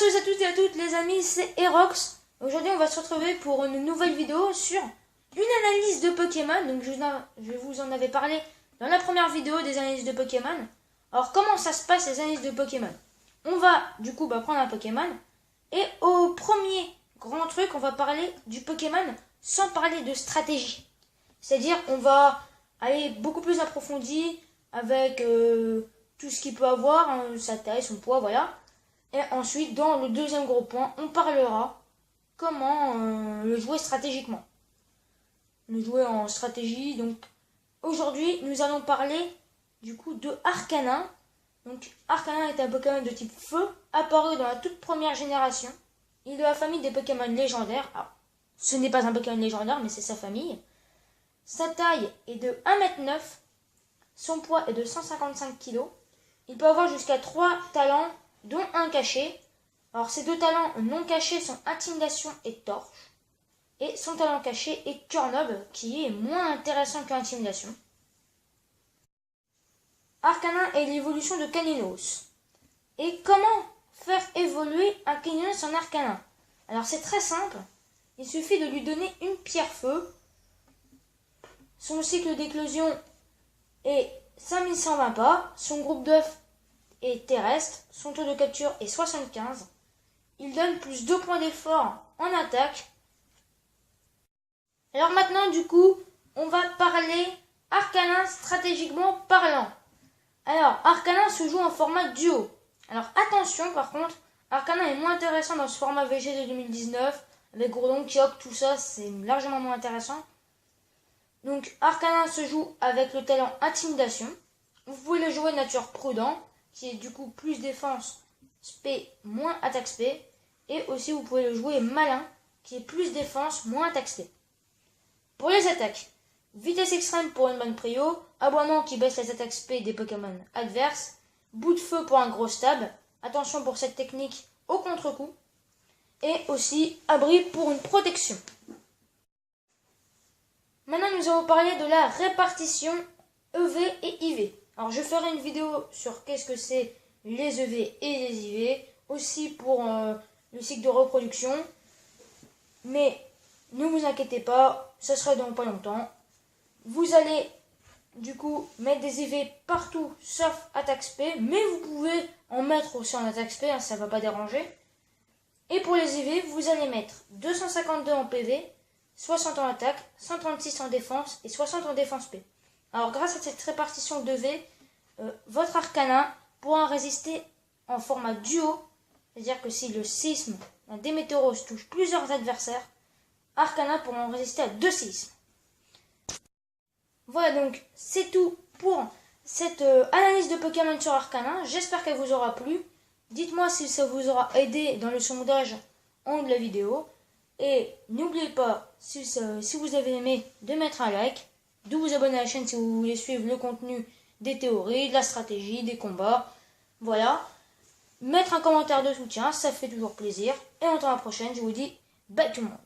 salut à toutes et à toutes les amis, c'est Erox. Aujourd'hui on va se retrouver pour une nouvelle vidéo sur une analyse de Pokémon. Donc je vous en avais parlé dans la première vidéo des analyses de Pokémon. Alors comment ça se passe les analyses de Pokémon? On va du coup prendre un Pokémon et au premier grand truc on va parler du Pokémon sans parler de stratégie. C'est-à-dire on va aller beaucoup plus approfondi avec tout ce qu'il peut avoir, hein, sa taille, son poids, voilà. Et ensuite, dans le deuxième gros point, on parlera comment le jouer stratégiquement. Le jouer en stratégie. Donc, aujourd'hui, nous allons parler du coup de Arcanin. Donc, Arcanin est un Pokémon de type feu, apparu dans la toute première génération. Il est de la famille des Pokémon légendaires. Alors, ce n'est pas un Pokémon légendaire, mais c'est sa famille. Sa taille est de 1m9. Son poids est de 155 kg. Il peut avoir jusqu'à 3 talents, dont un caché. Alors ces deux talents non cachés sont Intimidation et Torche. Et son talent caché est Cœur Noble, qui est moins intéressant que Intimidation. Arcanin est l'évolution de Caninos. Et comment faire évoluer un Caninos en Arcanin? Alors c'est très simple. Il suffit de lui donner une pierre feu. Son cycle d'éclosion est 5120 pas. Son groupe d'œufs est terrestre. Son taux de capture est 75. Il donne plus 2 points d'effort en attaque. Alors maintenant, du coup, on va parler Arcanin stratégiquement parlant. Alors, Arcanin se joue en format duo. Alors attention, par contre, Arcanin est moins intéressant dans ce format VG de 2019. Avec Groudon, Kyogre, tout ça, c'est largement moins intéressant. Donc, Arcanin se joue avec le talent Intimidation. Vous pouvez le jouer nature prudent, qui est du coup plus défense spé, moins attaque spé. Et aussi, vous pouvez le jouer malin, qui est plus défense, moins attaque spé. Pour les attaques, vitesse extrême pour une bonne prio, aboiement qui baisse les attaques spé des Pokémon adverses, bout de feu pour un gros stab, attention pour cette technique au contre-coup, et aussi abri pour une protection. Maintenant, nous allons parler de la répartition EV et IV. Alors, je ferai une vidéo sur qu'est-ce que c'est les EV et les IV, aussi pour le cycle de reproduction. Mais ne vous inquiétez pas, ça sera dans pas longtemps. Vous allez du coup mettre des IV partout sauf attaque spé, mais vous pouvez en mettre aussi en attaque spé, hein, ça ne va pas déranger. Et pour les IV, vous allez mettre 252 en PV, 60 en attaque, 136 en défense et 60 en défense P. Alors grâce à cette répartition de V, votre Arcanin pourra résister en format duo, c'est-à-dire que si le séisme des météoros touche plusieurs adversaires, Arcanin pourra en résister à 2 séismes. Voilà, donc c'est tout pour cette analyse de Pokémon sur Arcanin. J'espère qu'elle vous aura plu. Dites-moi si ça vous aura aidé dans le sondage en haut de la vidéo. Et n'oubliez pas, si vous avez aimé, de mettre un like, de vous abonner à la chaîne si vous voulez suivre le contenu des théories, de la stratégie, des combats. Voilà. Mettre un commentaire de soutien, ça fait toujours plaisir. Et on se retrouve à la prochaine, je vous dis bye tout le monde.